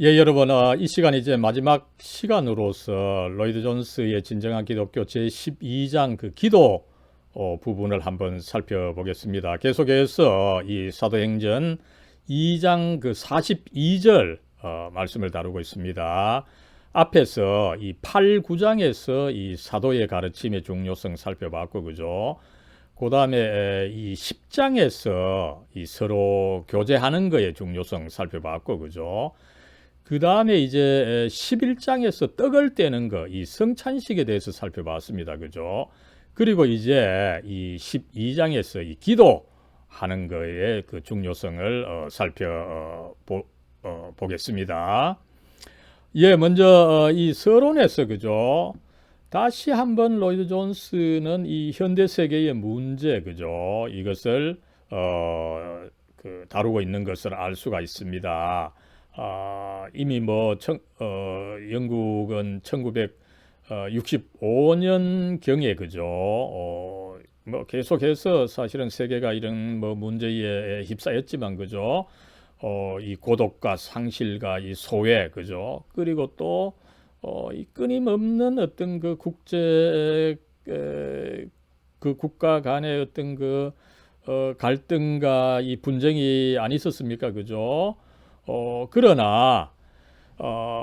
예, 여러분, 이 시간 이제 마지막 시간으로서 로이드 존스의 진정한 기독교 제12장 그 기도 부분을 한번 살펴보겠습니다. 계속해서 이 사도행전 2장 그 42절 말씀을 다루고 있습니다. 앞에서 이 8, 9장에서 이 사도의 가르침의 중요성 살펴봤고, 그죠? 그 다음에 이 10장에서 이 서로 교제하는 거의 중요성 살펴봤고, 그죠? 그 다음에 이제 11장에서 떡을 떼는 거, 이 성찬식에 대해서 살펴봤습니다. 그죠? 그리고 이제 이 12장에서 이 기도하는 거의 그 중요성을 살펴보겠습니다. 예, 먼저 이 서론에서 그죠? 다시 한번 로이드 존스는 이 현대 세계의 문제, 그죠? 이것을 다루고 있는 것을 알 수가 있습니다. 이미 영국은 1965년 경에 그죠. 계속해서 사실은 세계가 이런 문제에 휩싸였지만 그죠. 이 고독과 상실과 이 소외 그죠. 그리고 또 이 끊임없는 어떤 그 그 국가 간의 어떤 갈등과 이 분쟁이 안 있었습니까? 그죠? 그러나,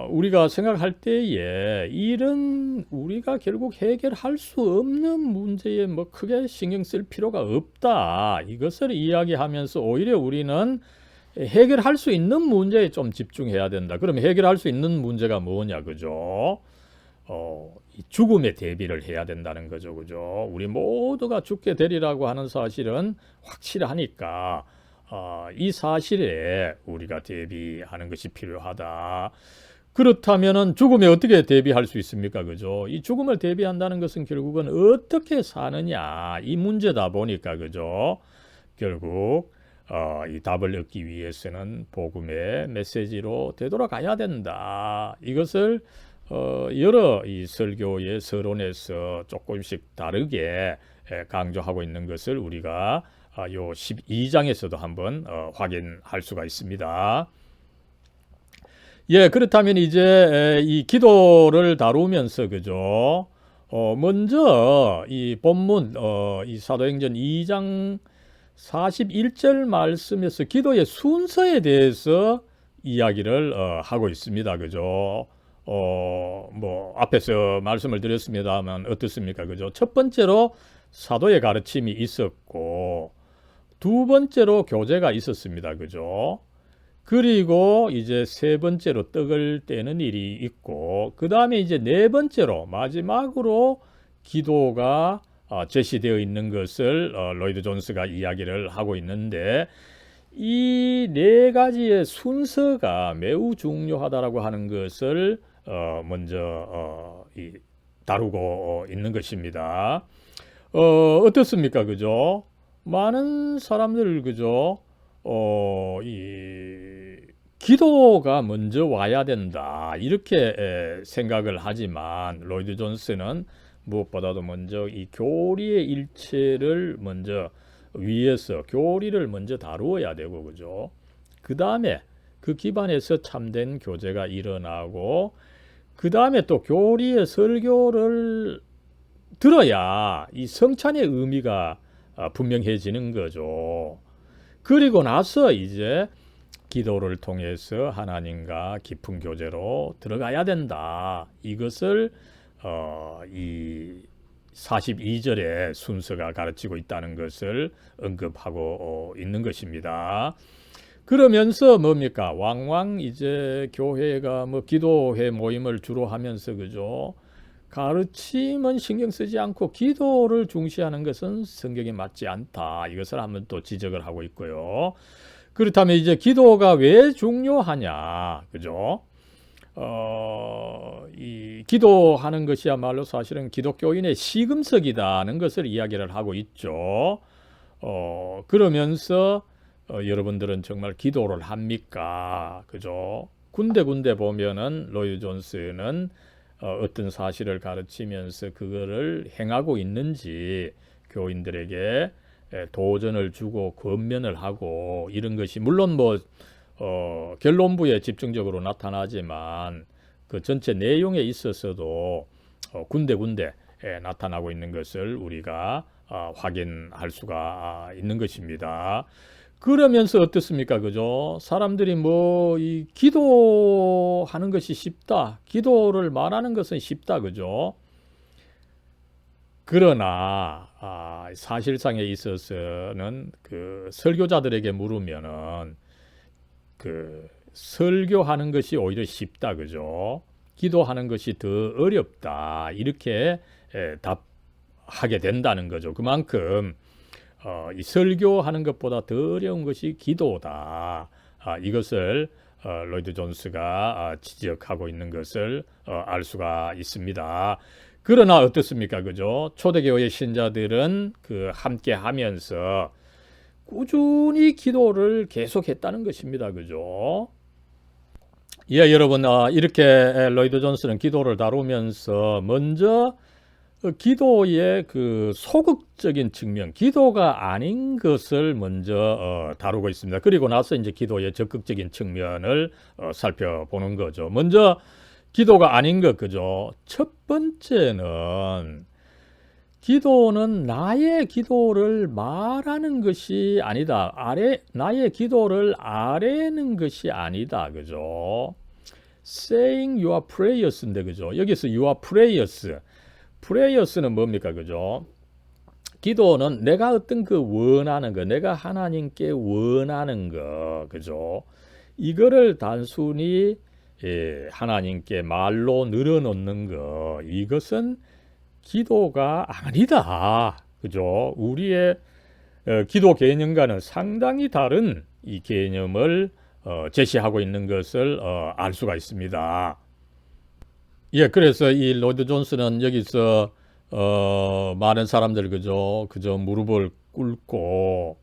우리가 생각할 때에 이런 우리가 결국 해결할 수 없는 문제에 크게 신경 쓸 필요가 없다. 이것을 이야기하면서 오히려 우리는 해결할 수 있는 문제에 좀 집중해야 된다. 그러면 해결할 수 있는 문제가 뭐냐, 그죠? 이 죽음에 대비를 해야 된다는 거죠, 그죠? 우리 모두가 죽게 되리라고 하는 사실은 확실하니까 이 사실에 우리가 대비하는 것이 필요하다. 그렇다면은 죽음에 어떻게 대비할 수 있습니까, 그죠? 이 죽음을 대비한다는 것은 결국은 어떻게 사느냐 이 문제다 보니까 그죠? 결국 이 답을 얻기 위해서는 복음의 메시지로 되돌아가야 된다. 이것을 여러 이 설교의 서론에서 조금씩 다르게 강조하고 있는 것을 우리가 요 12장에서도 한번 확인할 수가 있습니다. 예, 그렇다면 이제 이 기도를 다루면서 그죠? 먼저 이 본문 이 사도행전 2장 41절 말씀에서 기도의 순서에 대해서 이야기를 하고 있습니다. 그죠? 앞에서 말씀을 드렸습니다만 어떻습니까? 그죠? 첫 번째로 사도의 가르침이 있었고, 두 번째로 교제가 있었습니다. 그죠? 그리고 이제 세 번째로 떡을 떼는 일이 있고, 그 다음에 이제 네 번째로 마지막으로 기도가 제시되어 있는 것을 로이드 존스가 이야기를 하고 있는데, 이 네 가지의 순서가 매우 중요하다라고 하는 것을 먼저 다루고 있는 것입니다. 어떻습니까? 그죠? 많은 사람들 그죠? 이 기도가 먼저 와야 된다 이렇게 생각을 하지만 로이드 존스는 무엇보다도 먼저 이 교리의 일체를 먼저 위에서 교리를 먼저 다루어야 되고 그죠? 그 다음에 그 기반에서 참된 교제가 일어나고 그 다음에 또 교리의 설교를 들어야 이 성찬의 의미가 분명해지는 거죠. 그리고 나서 이제 기도를 통해서 하나님과 깊은 교제로 들어가야 된다. 이것을 이 42절의 순서가 가르치고 있다는 것을 언급하고 있는 것입니다. 그러면서 뭡니까? 왕왕 이제 교회가 기도회 모임을 주로 하면서 그죠? 가르침은 신경 쓰지 않고 기도를 중시하는 것은 성경에 맞지 않다. 이것을 한번 또 지적을 하고 있고요. 그렇다면 이제 기도가 왜 중요하냐? 그죠? 이 기도하는 것이야말로 사실은 기독교인의 시금석이다는 것을 이야기를 하고 있죠. 그러면서 여러분들은 정말 기도를 합니까? 그죠? 군데군데 보면은 로이드 존스는 어떤 사실을 가르치면서 그거를 행하고 있는지 교인들에게 도전을 주고 권면을 하고 이런 것이 물론 결론부에 집중적으로 나타나지만 그 전체 내용에 있어서도 군데군데 나타나고 있는 것을 우리가 확인할 수가 있는 것입니다. 그러면서 어떻습니까? 그죠? 사람들이 뭐 이 기도하는 것이 쉽다. 기도를 말하는 것은 쉽다. 그죠? 그러나 사실상에 있어서는 그 설교자들에게 물으면은 그 설교하는 것이 오히려 쉽다. 그죠? 기도하는 것이 더 어렵다. 이렇게 답하게 된다는 거죠. 그만큼 이 설교하는 것보다 더 어려운 것이 기도다. 이것을 로이드 존스가 지적하고 있는 것을 알 수가 있습니다. 그러나 어떻습니까? 그죠? 초대교회 신자들은 그 함께 하면서 꾸준히 기도를 계속했다는 것입니다. 그죠? 예, 여러분, 이렇게 로이드 존스는 기도를 다루면서 먼저 기도의 그 소극적인 측면, 기도가 아닌 것을 먼저 다루고 있습니다. 그리고 나서 이제 기도의 적극적인 측면을 살펴보는 거죠. 먼저 기도가 아닌 것, 그죠? 첫 번째는 기도는 나의 기도를 말하는 것이 아니다. 나의 기도를 아뢰는 것이 아니다. 그죠? saying your prayers인데, 그죠? 여기서 your prayers. prayers는 뭡니까? 그죠? 기도는 내가 어떤 그 원하는 거, 내가 하나님께 원하는 거, 그죠? 이거를 단순히 하나님께 말로 늘어놓는 거, 이것은 기도가 아니다. 그죠? 우리의 기도 개념과는 상당히 다른 이 개념을 제시하고 있는 것을 알 수가 있습니다. 예, 그래서 이 로이드 존스는 여기서 많은 사람들 그저 무릎을 꿇고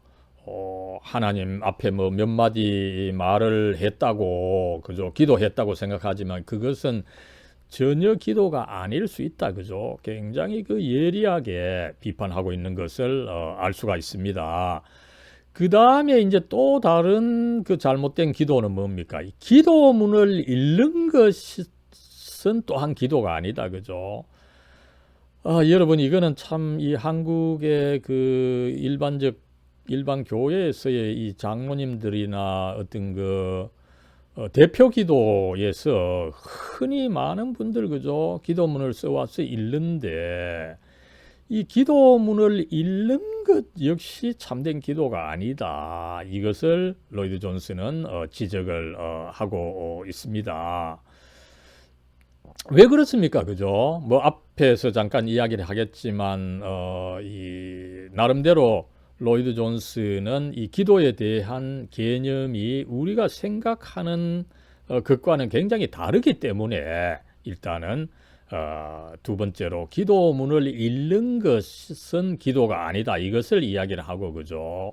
하나님 앞에 뭐 몇 마디 말을 했다고 그저 기도했다고 생각하지만 그것은 전혀 기도가 아닐 수 있다. 그죠? 굉장히 그 예리하게 비판하고 있는 것을 알 수가 있습니다. 그 다음에 이제 또 다른 그 잘못된 기도는 뭡니까? 기도문을 읽는 것은 또한 기도가 아니다. 그죠? 여러분, 이거는 참 이 한국의 그 일반 교회에서의 이 장로님들이나 어떤 그 대표 기도에서 흔히 많은 분들 그죠? 기도문을 써와서 읽는데 이 기도문을 읽는 것 역시 참된 기도가 아니다. 이것을 로이드 존스는 지적을 하고 있습니다. 왜 그렇습니까? 그죠? 뭐 앞에서 잠깐 이야기를 하겠지만 이 나름대로 로이드 존스는 이 기도에 대한 개념이 우리가 생각하는 것과는 굉장히 다르기 때문에 일단은 두 번째로 기도문을 읽는 것은 기도가 아니다. 이것을 이야기를 하고 그죠.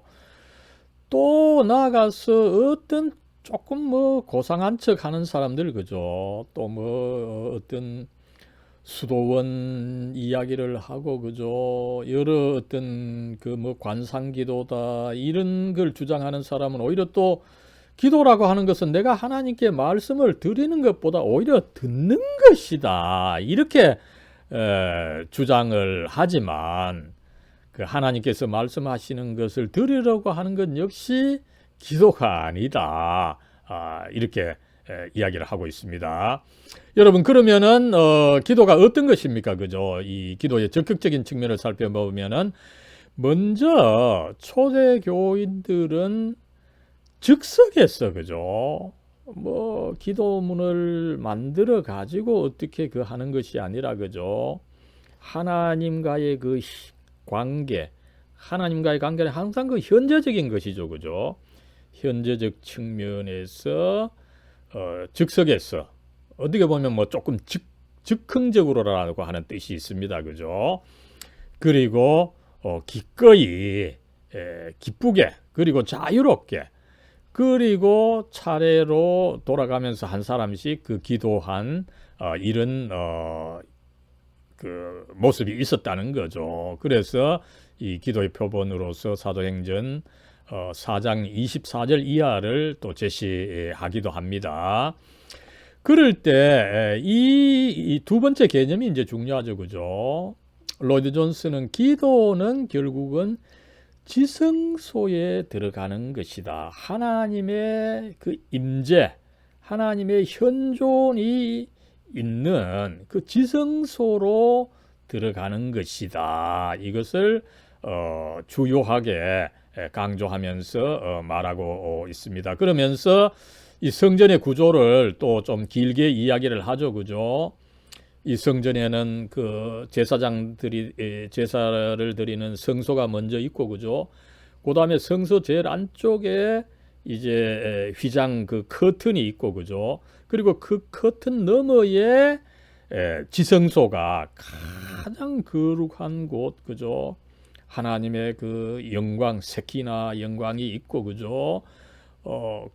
또 나아가서 어떤 조금 뭐 고상한 척 하는 사람들 그죠. 또 뭐 어떤 수도원 이야기를 하고 그죠. 여러 어떤 그 뭐 관상기도다 이런 걸 주장하는 사람은 오히려 또 기도라고 하는 것은 내가 하나님께 말씀을 드리는 것보다 오히려 듣는 것이다. 이렇게 주장을 하지만 그 하나님께서 말씀하시는 것을 들으려고 하는 것 역시 기도가 아니다. 이렇게 이야기를 하고 있습니다. 여러분 그러면은 기도가 어떤 것입니까? 그죠? 이 기도의 적극적인 측면을 살펴보면은 먼저 초대 교인들은 즉석에서 그죠? 뭐 기도문을 만들어 가지고 어떻게 그 하는 것이 아니라 그죠? 하나님과의 그 관계, 하나님과의 관계는 항상 그 현재적인 것이죠. 그죠? 현재적 측면에서 즉석에서 어떻게 보면 뭐 조금 즉흥적으로라고 하는 뜻이 있습니다. 그죠? 그리고 기꺼이 기쁘게 그리고 자유롭게 그리고 차례로 돌아가면서 한 사람씩 그 기도한 이런 그 모습이 있었다는 거죠. 그래서 이 기도의 표본으로서 사도행전 4장 24절 이하를 또 제시하기도 합니다. 그럴 때 이 두 번째 개념이 이제 중요하죠, 그죠? 로이드 존스는 기도는 결국은 지성소에 들어가는 것이다. 하나님의 그 임재, 하나님의 현존이 있는 그 지성소로 들어가는 것이다. 이것을 주요하게 강조하면서 말하고 있습니다. 그러면서 이 성전의 구조를 또 좀 길게 이야기를 하죠, 그죠? 이 성전에는 그 제사장들이 제사를 드리는 성소가 먼저 있고, 그죠? 그 다음에 성소 제일 안쪽에 이제 휘장 그 커튼이 있고, 그죠? 그리고 그 커튼 너머에 지성소가 가장 거룩한 곳, 그죠? 하나님의 그 영광, 세키나 영광이 있고, 그죠?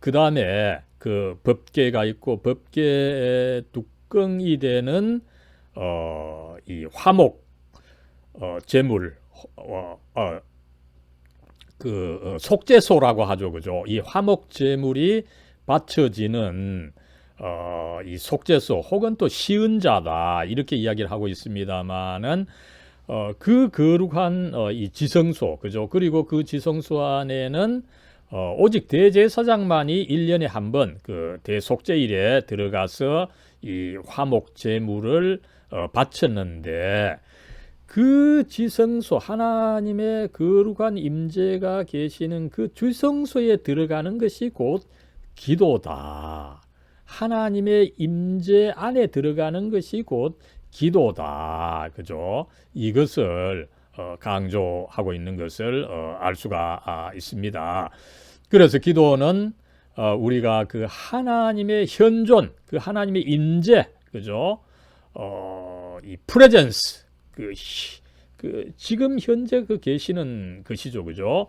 그 다음에 그 법궤가 있고, 법궤의 뚜껑이 되는 이 화목 제물 속죄소라고 하죠, 그죠? 이 화목 제물이 바쳐지는 이 속죄소 혹은 또 시은자다 이렇게 이야기를 하고 있습니다만은 그 거룩한 이 지성소, 그죠? 그리고 그 지성소 안에는 오직 대제사장만이 1년에 한 번 그 대속죄일에 들어가서 이 화목 제물을 바쳤는데, 그 지성소, 하나님의 거룩한 임재가 계시는 그 지성소에 들어가는 것이 곧 기도다. 하나님의 임재 안에 들어가는 것이 곧 기도다. 그죠? 이것을 강조하고 있는 것을 알 수가 있습니다. 그래서 기도는 우리가 그 하나님의 현존, 그 하나님의 임재, 그죠? 이 프레젠스, 그 지금 현재 그 계시는 것이죠, 그죠?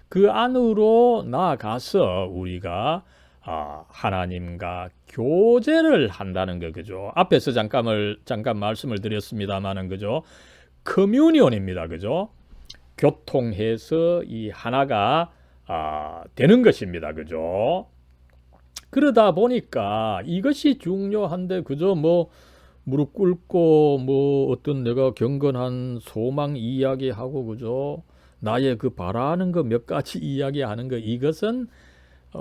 그 안으로 나아가서 우리가 하나님과 교제를 한다는 거, 그죠? 앞에서 잠깐 말씀을 드렸습니다만은, 그죠? 커뮤니온입니다, 그죠? 교통해서 이 하나가 되는 것입니다, 그죠? 그러다 보니까 이것이 중요한데, 그죠? 뭐 무릎 꿇고 뭐 어떤 내가 경건한 소망 이야기하고, 그죠? 나의 그 바라는 거 몇 가지 이야기하는 거, 이것은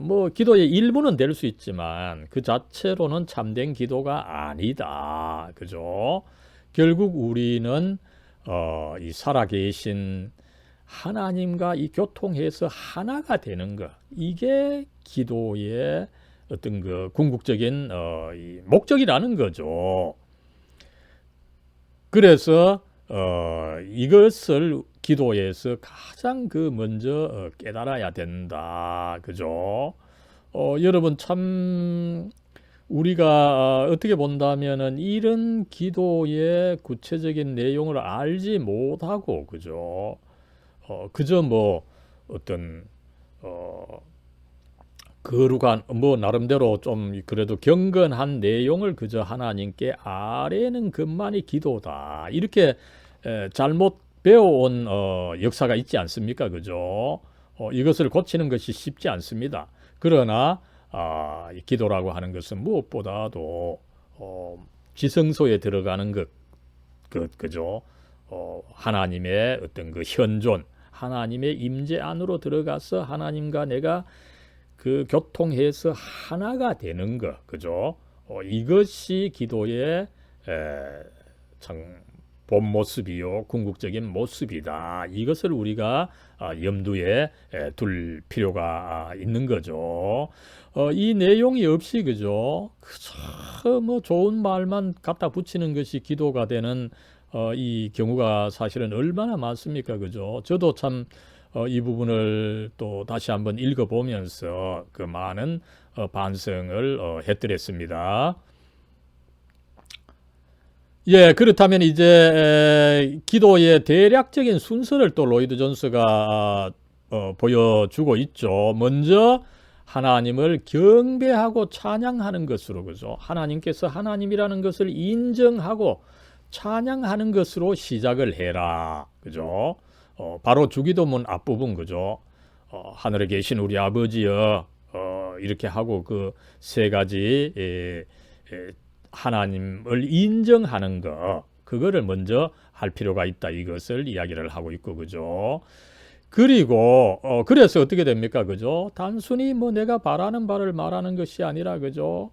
뭐 기도의 일부는 될 수 있지만 그 자체로는 참된 기도가 아니다, 그죠? 결국 우리는 이 살아계신 하나님과 이 교통해서 하나가 되는 것, 이게 기도의 어떤 그 궁극적인 이 목적이라는 거죠. 그래서 이것을 기도에서 가장 그 먼저 깨달아야 된다, 그죠? 여러분 참 우리가 어떻게 본다면은 이런 기도의 구체적인 내용을 알지 못하고, 그죠? 그저 뭐 어떤 거룩한 뭐 나름대로 좀 그래도 경건한 내용을 그저 하나님께 아뢰는 것만이 기도다, 이렇게 잘못 배워온 역사가 있지 않습니까, 그죠? 이것을 고치는 것이 쉽지 않습니다. 그러나 이 기도라고 하는 것은 무엇보다도 지성소에 들어가는 것, 그죠? 하나님의 어떤 그 현존, 하나님의 임재 안으로 들어가서 하나님과 내가 그 교통해서 하나가 되는 것, 그죠? 이것이 기도의 참 본 모습이요, 궁극적인 모습이다. 이것을 우리가 염두에 둘 필요가 있는 거죠. 이 내용이 없이, 그죠? 그저 뭐 좋은 말만 갖다 붙이는 것이 기도가 되는 이 경우가 사실은 얼마나 많습니까, 그죠? 저도 참 이 부분을 또 다시 한번 읽어보면서 그 많은 반성을 해드렸습니다. 예, 그렇다면 이제 기도의 대략적인 순서를 또 로이드 존스가 보여주고 있죠. 먼저 하나님을 경배하고 찬양하는 것으로, 그죠? 하나님께서 하나님이라는 것을 인정하고 찬양하는 것으로 시작을 해라, 그죠? 바로 주기도문 앞부분, 그죠? 하늘에 계신 우리 아버지여, 이렇게 하고 그 세 가지 하나님을 인정하는 거, 그거를 먼저 할 필요가 있다, 이것을 이야기를 하고 있고, 그죠? 그리고 그래서 어떻게 됩니까, 그죠? 단순히 뭐 내가 바라는 바를 말하는 것이 아니라, 그죠?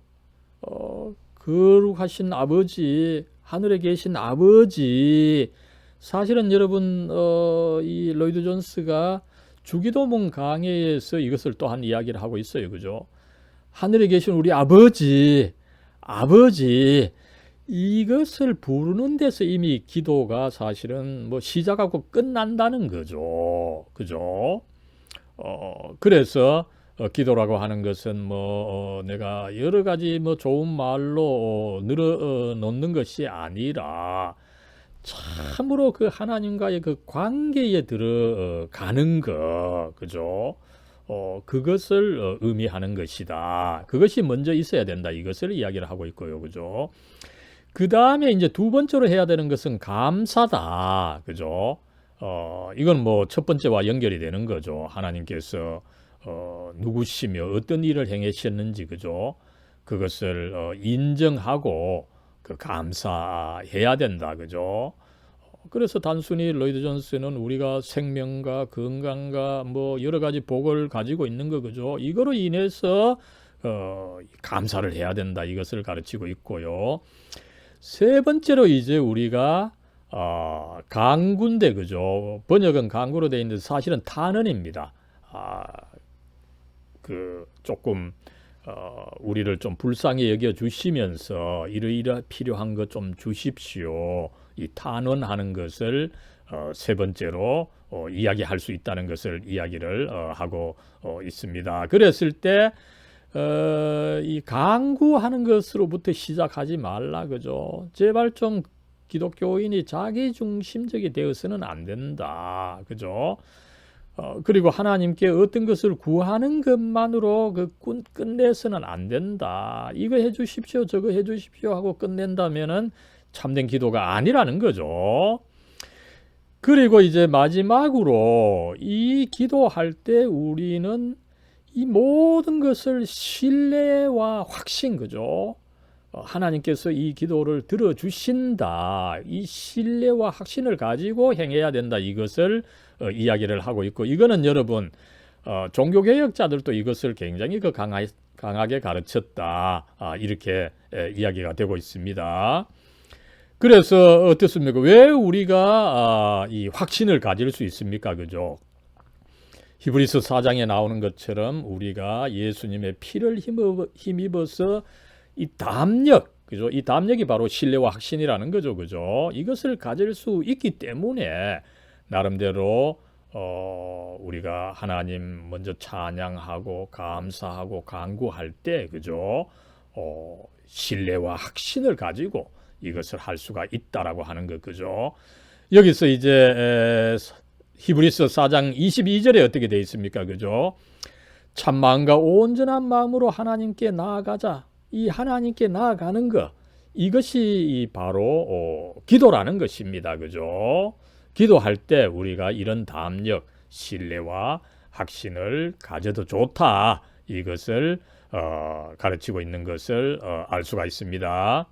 거룩하신 아버지, 하늘에 계신 아버지, 사실은 여러분 이 로이드 존스가 주기도문 강해에서 이것을 또한 이야기를 하고 있어요, 그죠? 하늘에 계신 우리 아버지, 아버지, 이것을 부르는 데서 이미 기도가 사실은 뭐 시작하고 끝난다는 거죠. 그죠? 그래서 기도라고 하는 것은 뭐 내가 여러 가지 뭐 좋은 말로 늘어 놓는 것이 아니라 참으로 그 하나님과의 그 관계에 들어가는 거, 그죠? 그것을 의미하는 것이다. 그것이 먼저 있어야 된다. 이것을 이야기를 하고 있고요, 그죠? 그 다음에 이제 두 번째로 해야 되는 것은 감사다. 그죠? 이건 뭐 첫 번째와 연결이 되는 거죠. 하나님께서 누구시며 어떤 일을 행하셨는지, 그죠? 그것을 인정하고 그 감사해야 된다. 그죠? 그래서 단순히 로이드 존스는 우리가 생명과 건강과 뭐 여러 가지 복을 가지고 있는 거, 그죠? 이거로 인해서 감사를 해야 된다. 이것을 가르치고 있고요. 세 번째로 이제 우리가 강구인데, 그죠? 번역은 강구로 되어 있는데 사실은 탄원입니다. 그 조금 우리를 좀 불쌍히 여겨 주시면서 이러이러 필요한 것 좀 주십시오. 이 탄원하는 것을 세 번째로 이야기할 수 있다는 것을 이야기를 하고 있습니다. 그랬을 때 이 강구하는 것으로부터 시작하지 말라, 그죠? 제발 좀 기독교인이 자기 중심적이 되어서는 안 된다, 그죠? 그리고 하나님께 어떤 것을 구하는 것만으로 끝내서는 안 된다. 이거 해주십시오, 저거 해주십시오 하고 끝낸다면은 참된 기도가 아니라는 거죠. 그리고 이제 마지막으로 이 기도할 때 우리는 이 모든 것을 신뢰와 확신, 그죠? 하나님께서 이 기도를 들어주신다. 이 신뢰와 확신을 가지고 행해야 된다. 이것을 이야기를 하고 있고, 이거는 여러분 종교개혁자들도 이것을 굉장히 강하게 가르쳤다. 이렇게 이야기가 되고 있습니다. 그래서 어떻습니까? 왜 우리가 이 확신을 가질 수 있습니까? 그죠? 히브리서 4장에 나오는 것처럼 우리가 예수님의 피를 힘입어서 이 담력, 그죠? 이 담력이 바로 신뢰와 확신이라는 거죠, 그죠? 이것을 가질 수 있기 때문에 나름대로 우리가 하나님 먼저 찬양하고 감사하고 간구할 때, 그죠? 신뢰와 확신을 가지고 이것을 할 수가 있다라고 하는 것, 그죠? 여기서 이제 히브리서 4장 22절에 어떻게 되어 있습니까? 그죠? 참 마음과 온전한 마음으로 하나님께 나아가자. 이 하나님께 나아가는 것, 이것이 바로 기도라는 것입니다. 그죠? 기도할 때 우리가 이런 담력, 신뢰와 확신을 가져도 좋다. 이것을 가르치고 있는 것을 알 수가 있습니다.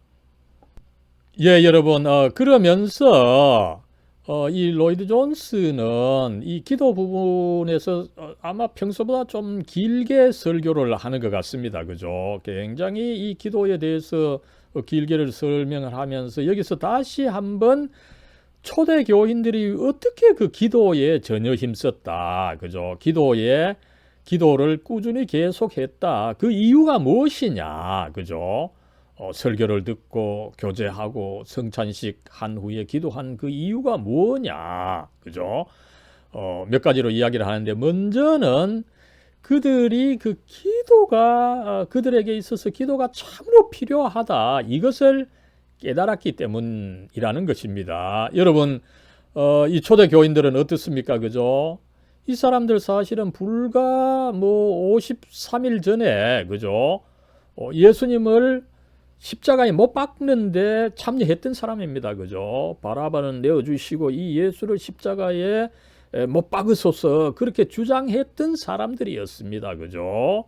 예, 여러분, 그러면서 이 로이드 존스는 이 기도 부분에서 아마 평소보다 좀 길게 설교를 하는 것 같습니다. 그죠? 굉장히 이 기도에 대해서 길게를 설명을 하면서 여기서 다시 한번 초대 교인들이 어떻게 그 기도에 전혀 힘썼다. 그죠? 기도를 꾸준히 계속했다. 그 이유가 무엇이냐. 그죠? 설교를 듣고 교제하고 성찬식 한 후에 기도한 그 이유가 뭐냐, 그죠? 몇 가지로 이야기를 하는데, 먼저는 그들이 그 기도가 그들에게 있어서 기도가 참으로 필요하다, 이것을 깨달았기 때문이라는 것입니다. 여러분, 이 초대 교인들은 어떻습니까, 그죠? 이 사람들 사실은 불과 뭐 53일 전에, 그죠? 예수님을 십자가에 못 박는데 참여했던 사람입니다. 그죠? 바라바는 내어주시고 이 예수를 십자가에 못 박으소서 그렇게 주장했던 사람들이었습니다. 그죠?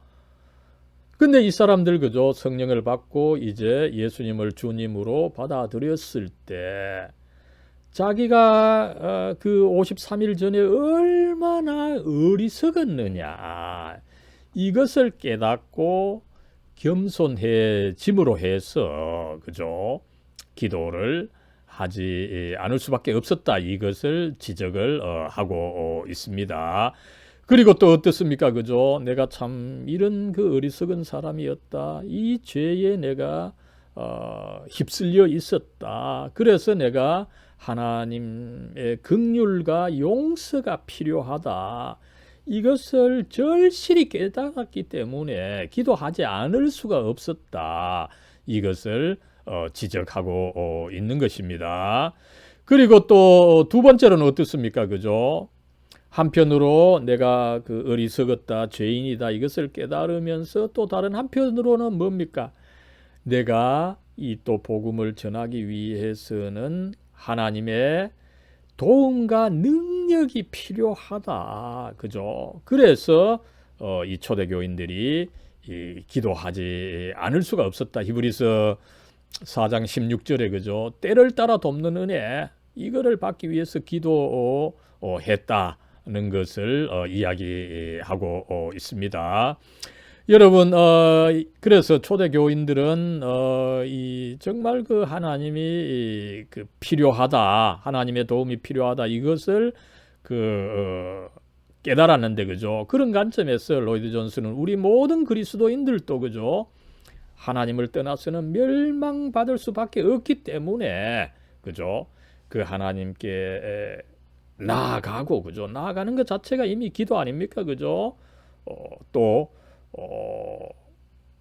근데 이 사람들 그죠? 성령을 받고 이제 예수님을 주님으로 받아들였을 때 자기가 그 53일 전에 얼마나 어리석었느냐 이것을 깨닫고 겸손해짐으로 해서 그죠? 기도를 하지 않을 수밖에 없었다. 이것을 지적을 하고 있습니다. 그리고 또 어떻습니까? 그죠? 내가 참 이런 그 어리석은 사람이었다. 이 죄에 내가 휩쓸려 있었다. 그래서 내가 하나님의 긍휼과 용서가 필요하다. 이것을 절실히 깨달았기 때문에 기도하지 않을 수가 없었다. 이것을 지적하고 있는 것입니다. 그리고 또 두 번째로는 어떻습니까? 그죠? 한편으로 내가 그 어리석었다, 죄인이다 이것을 깨달으면서 또 다른 한편으로는 뭡니까? 내가 이 또 복음을 전하기 위해서는 하나님의 도움과 능력이 필요하다. 그죠? 그래서 이 초대교인들이 기도하지 않을 수가 없었다. 히브리서 4장 16절에 그죠? 때를 따라 돕는 은혜 이거를 받기 위해서 기도했다는 것을 이야기하고 있습니다. 여러분 그래서 초대교인들은 정말 그 하나님이 그 필요하다, 하나님의 도움이 필요하다 이것을 깨달았는데 그죠? 그런 관점에서 로이드 존스는 우리 모든 그리스도인들도 그죠? 하나님을 떠나서는 멸망받을 수밖에 없기 때문에 그죠? 그 하나님께 나아가고 그죠? 나아가는 것 자체가 이미 기도 아닙니까? 그죠? 또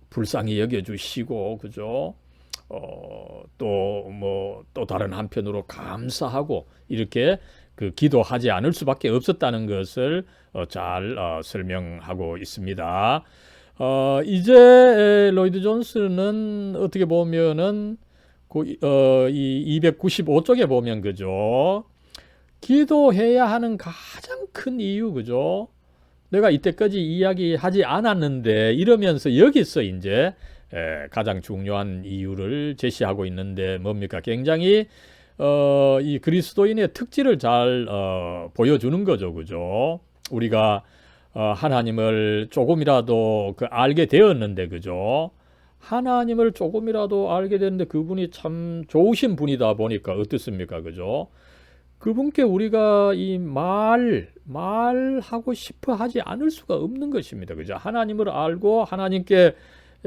불쌍히 여겨주시고 그죠? 또 다른 한편으로 감사하고 이렇게 그 기도하지 않을 수밖에 없었다는 것을 잘 설명하고 있습니다. 이제 로이드 존스는 어떻게 보면은 이 295쪽에 보면 그죠? 기도해야 하는 가장 큰 이유 그죠? 내가 이때까지 이야기하지 않았는데 이러면서 여기서 이제 가장 중요한 이유를 제시하고 있는데 뭡니까? 굉장히 이 그리스도인의 특질을 잘 보여주는 거죠, 그죠? 우리가 하나님을 조금이라도 알게 되었는데, 그죠? 하나님을 조금이라도 알게 됐는데 그분이 참 좋으신 분이다 보니까 어떻습니까, 그죠? 그분께 우리가 말하고 싶어 하지 않을 수가 없는 것입니다. 그죠? 하나님을 알고 하나님께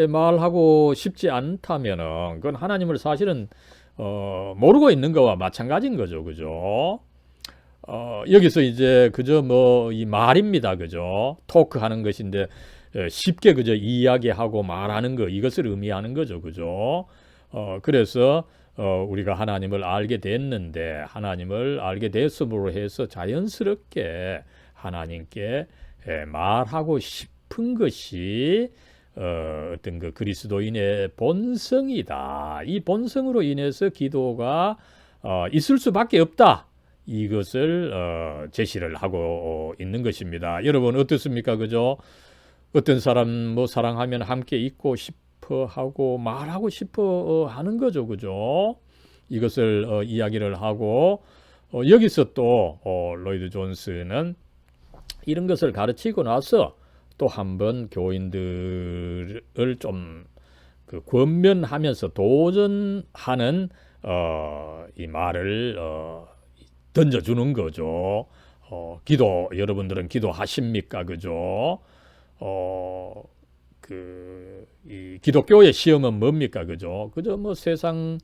말하고 싶지 않다면은 그건 하나님을 사실은 모르고 있는 거와 마찬가지인 거죠. 그죠? 여기서 이제 그저 이 말입니다. 그죠? 토크하는 것인데 쉽게 그저 이야기하고 말하는 거 이것을 의미하는 거죠. 그죠? 그래서 우리가 하나님을 알게 됐는데 하나님을 알게 됐음으로 해서 자연스럽게 하나님께 말하고 싶은 것이 어떤 그 그리스도인의 본성이다. 이 본성으로 인해서 기도가 있을 수밖에 없다. 이것을 제시를 하고 있는 것입니다. 여러분 어떻습니까? 그죠? 어떤 사람 사랑하면 함께 있고 싶어 하고 말하고 싶어 하는 거죠. 그죠? 이것을 이야기를 하고 여기서 또 로이드 존스는 이런 것을 가르치고 나서 또 한번 교인들을 좀 권면하면서 도전하는 이 말을 던져주는 거죠. 여러분들은 기도하십니까? 그죠? 이 기독교의 시험은 뭡니까? 그죠? 그저 세상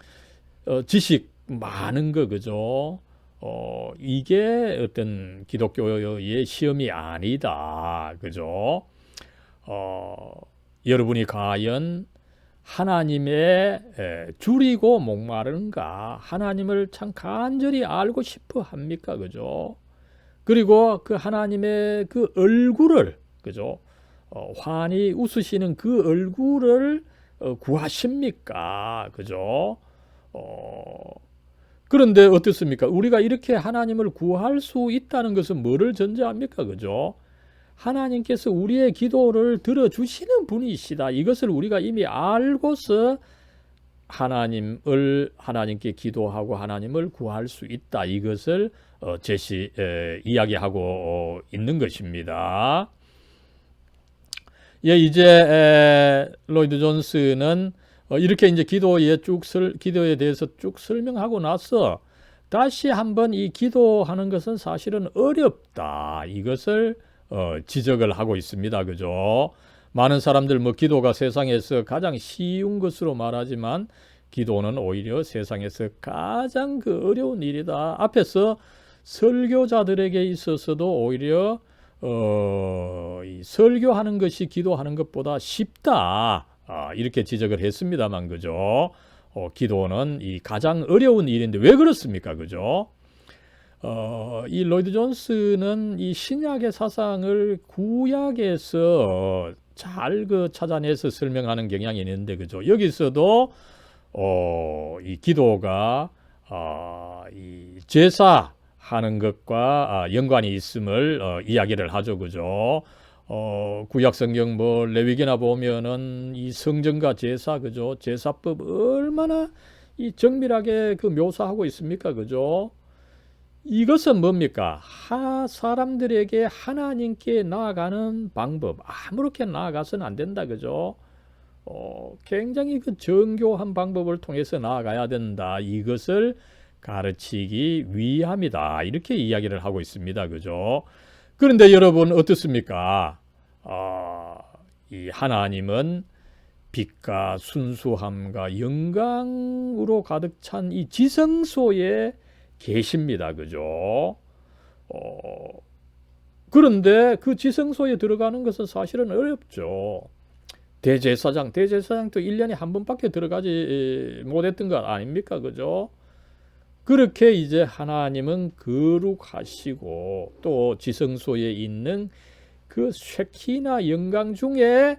지식 많은 거, 그죠? 이게 어떤 기독교의 시험이 아니다. 그죠? 여러분이 과연 하나님의 줄이고 목마른가? 하나님을 참 간절히 알고 싶어 합니까? 그죠? 그리고 그 하나님의 그 얼굴을, 그죠? 환히 웃으시는 그 얼굴을 구하십니까? 그죠? 그런데 어떻습니까? 우리가 이렇게 하나님을 구할 수 있다는 것은 뭐를 전제합니까? 그죠? 하나님께서 우리의 기도를 들어주시는 분이시다. 이것을 우리가 이미 알고서 하나님께 기도하고 하나님을 구할 수 있다. 이것을 이야기하고 있는 것입니다. 예, 이제 로이드 존스는 이렇게 이제 기도에 대해서 쭉 설명하고 나서 다시 한번 이 기도하는 것은 사실은 어렵다. 이것을 지적을 하고 있습니다. 그죠? 많은 사람들 기도가 세상에서 가장 쉬운 것으로 말하지만 기도는 오히려 세상에서 가장 어려운 일이다. 앞에서 설교자들에게 있어서도 오히려 이 설교하는 것이 기도하는 것보다 쉽다. 이렇게 지적을 했습니다만 그죠? 기도는 이 가장 어려운 일인데 왜 그렇습니까? 그죠? 이 로이드 존스는 이 신약의 사상을 구약에서 잘 찾아내서 설명하는 경향이 있는데 그죠? 여기서도 이 기도가 이 제사하는 것과 연관이 있음을 이야기를 하죠. 그죠? 구약 성경 레위기나 보면은 이 성전과 제사 그죠? 제사법 얼마나 이 정밀하게 묘사하고 있습니까? 그죠? 이것은 뭡니까? 사람들에게 하나님께 나아가는 방법. 아무렇게 나아가서는 안 된다. 그죠? 굉장히 정교한 방법을 통해서 나아가야 된다. 이것을 가르치기 위함이다. 이렇게 이야기를 하고 있습니다. 그죠? 그런데 여러분 어떻습니까? 이 하나님은 빛과 순수함과 영광으로 가득 찬 이 지성소에 계십니다. 그죠? 그런데 그 지성소에 들어가는 것은 사실은 어렵죠. 대제사장도 1년에 한 번밖에 들어가지 못했던 것 아닙니까? 그죠? 그렇게 이제 하나님은 거룩하시고 또 지성소에 있는 그 쉐키나 영광 중에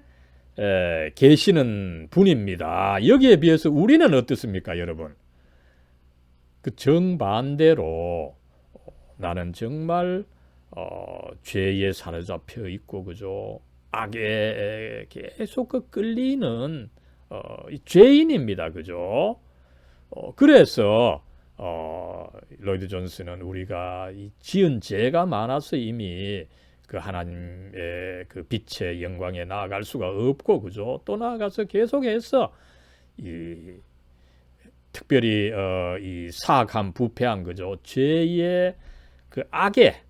계시는 분입니다. 여기에 비해서 우리는 어떻습니까, 여러분? 그 정반대로 나는 정말 죄에 사로잡혀 있고 그죠? 악에 계속 끌리는 죄인입니다. 그죠? 그래서 로이드 존스는 우리가 지은 죄가 많아서 이미 그 하나님의 그 빛의 영광에 나아갈 수가 없고 그죠? 또 나아가서 계속해서 특별히 이 사악한 부패한 그죠? 죄의 그 악에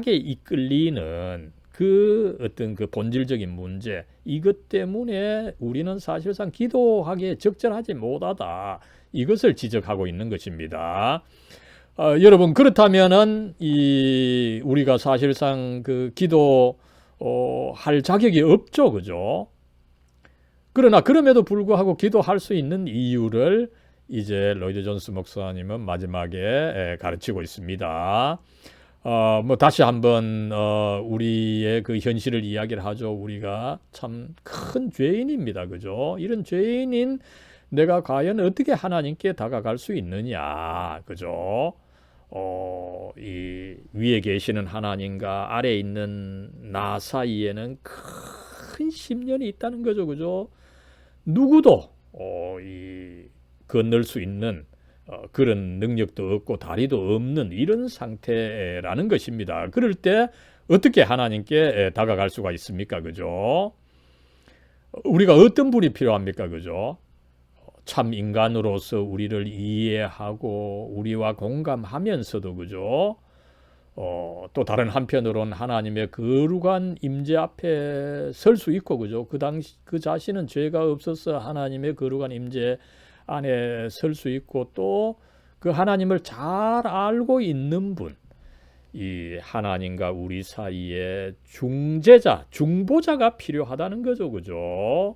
이끌리는 그 어떤 그 본질적인 문제 이것 때문에 우리는 사실상 기도하기에 적절하지 못하다. 이것을 지적하고 있는 것입니다. 여러분 그렇다면은 우리가 사실상 그 기도 할 자격이 없죠. 그죠? 그러나 그럼에도 불구하고 기도할 수 있는 이유를 이제 로이드 존스 목사님은 마지막에 가르치고 있습니다. 다시 한번 우리의 그 현실을 이야기를 하죠. 우리가 참 큰 죄인입니다. 그죠? 이런 죄인인 내가 과연 어떻게 하나님께 다가갈 수 있느냐. 그죠? 이 위에 계시는 하나님과 아래에 있는 나 사이에는 큰 심연이 있다는 거죠. 그죠? 누구도 건널 수 있는 그런 능력도 없고 다리도 없는 이런 상태라는 것입니다. 그럴 때 어떻게 하나님께 다가갈 수가 있습니까? 그죠? 우리가 어떤 분이 필요합니까? 그죠? 참 인간으로서 우리를 이해하고 우리와 공감하면서도 그죠? 또 다른 한편으로는 하나님의 거룩한 임재 앞에 설 수 있고 그죠? 그 자신은 죄가 없어서 하나님의 거룩한 임재 안에 설 수 있고 또 그 하나님을 잘 알고 있는 분, 이 하나님과 우리 사이에 중보자가 필요하다는 거죠. 그죠?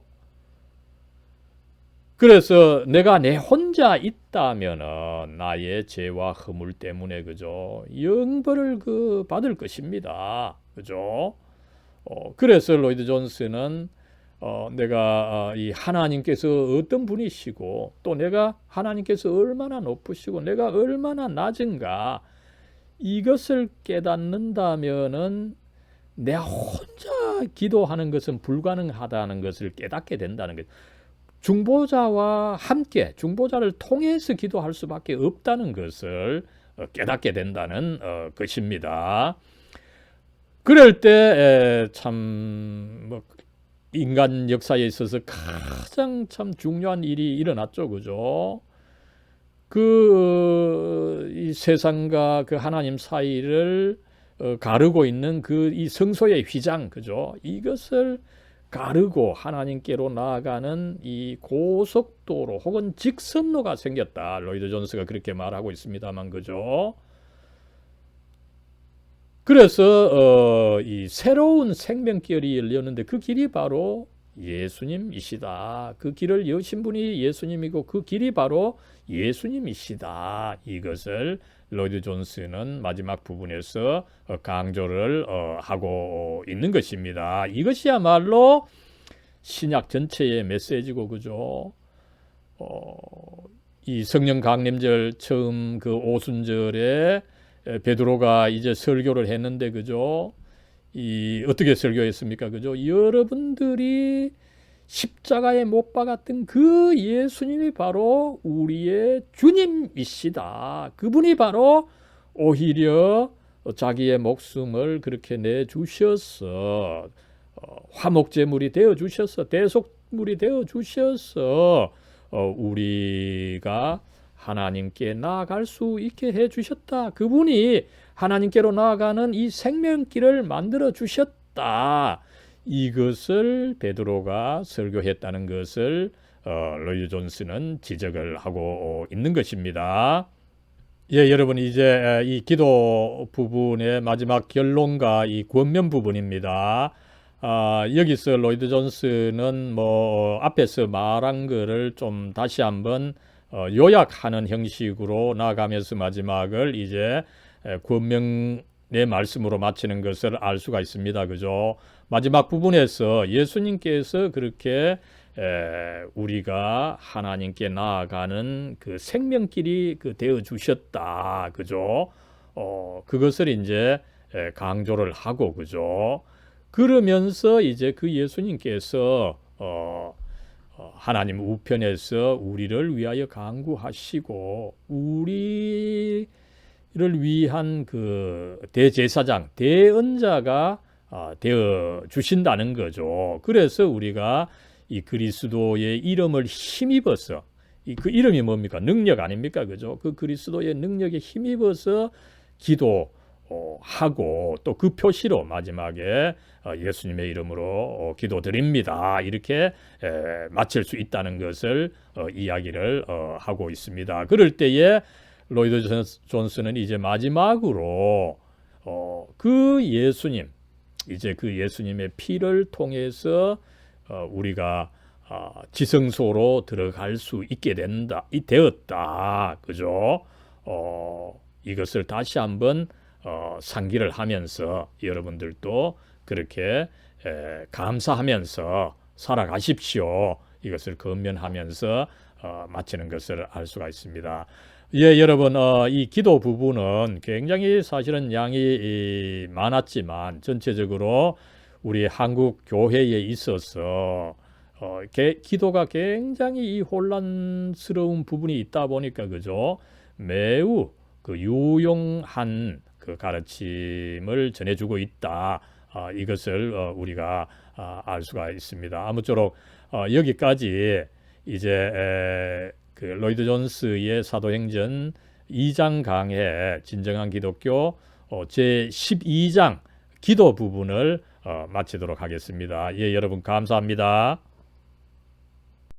그래서 내가 내 혼자 있다면은 나의 죄와 허물 때문에 그죠? 영벌을 받을 것입니다. 그죠? 그래서 로이드 존스는 내가 이 하나님께서 어떤 분이시고 또 내가 하나님께서 얼마나 높으시고 내가 얼마나 낮은가 이것을 깨닫는다면은 내 혼자 기도하는 것은 불가능하다는 것을 깨닫게 된다는 것. 중보자와 함께 중보자를 통해서 기도할 수밖에 없다는 것을 깨닫게 된다는 것입니다. 그럴 때 참 인간 역사에 있어서 가장 참 중요한 일이 일어났죠, 그죠? 이 세상과 그 하나님 사이를 가르고 있는 이 성소의 휘장, 그죠? 이것을 가르고 하나님께로 나아가는 이 고속도로 혹은 직선로가 생겼다. 로이드 존스가 그렇게 말하고 있습니다만, 그죠? 그래서 이 새로운 생명길이 열렸는데 그 길이 바로 예수님이시다. 그 길을 여신 분이 예수님이고 그 길이 바로 예수님이시다. 이것을 로이드 존스는 마지막 부분에서 강조를 하고 있는 것입니다. 이것이야말로 신약 전체의 메시지고, 그죠? 이 성령 강림절 처음 그 오순절에 베드로가 이제 설교를 했는데, 그죠? 어떻게 설교했습니까? 그죠? 여러분들이 십자가에 못 박았던 그 예수님이 바로 우리의 주님이시다. 그분이 바로 오히려 자기의 목숨을 그렇게 내주셔서 화목제물이 되어주셔서 대속물이 되어주셔서 우리가 하나님께 나아갈 수 있게 해주셨다. 그분이 하나님께로 나아가는 이 생명길을 만들어 주셨다. 이것을 베드로가 설교했다는 것을 로이드 존스는 지적을 하고 있는 것입니다. 예, 여러분, 이제 이 기도 부분의 마지막 결론과 이 권면 부분입니다. 여기서 로이드 존스는 앞에서 말한 거를 좀 다시 한번 요약하는 형식으로 나아가면서 마지막을 이제 권명의 말씀으로 마치는 것을 알 수가 있습니다. 그죠? 마지막 부분에서 예수님께서 그렇게 우리가 하나님께 나아가는 그 생명길이 되어 주셨다. 그죠? 그것을 이제 강조를 하고, 그죠? 그러면서 이제 그 예수님께서 하나님 우편에서 우리를 위하여 간구하시고 우리를 위한 그 대제사장, 대언자가 되어 주신다는 거죠. 그래서 우리가 이 그리스도의 이름을 힘입어서 그 이름이 뭡니까? 능력 아닙니까? 그죠? 그 그리스도의 능력에 힘입어서 기도하고 또 그 표시로 마지막에 예수님의 이름으로 기도드립니다. 이렇게 마칠 수 있다는 것을 이야기를 하고 있습니다. 그럴 때에 로이드 존스는 이제 마지막으로 그 예수님, 이제 그 예수님의 피를 통해서 우리가 지성소로 들어갈 수 있게 되었다. 그죠? 이것을 다시 한번 상기를 하면서 여러분들도 그렇게 감사하면서 살아가십시오. 이것을 권면하면서 마치는 것을 알 수가 있습니다. 예, 여러분, 이 기도 부분은 굉장히 사실은 양이 많았지만 전체적으로 우리 한국 교회에 있어서 기도가 굉장히 이 혼란스러운 부분이 있다 보니까, 그죠? 매우 그 유용한 그 가르침을 전해주고 있다. 이것을 우리가 알 수가 있습니다. 아무쪼록 여기까지 이제 그 로이드 존스의 사도행전 2장 강해 진정한 기독교 제 12장 기도 부분을 마치도록 하겠습니다. 예, 여러분 감사합니다.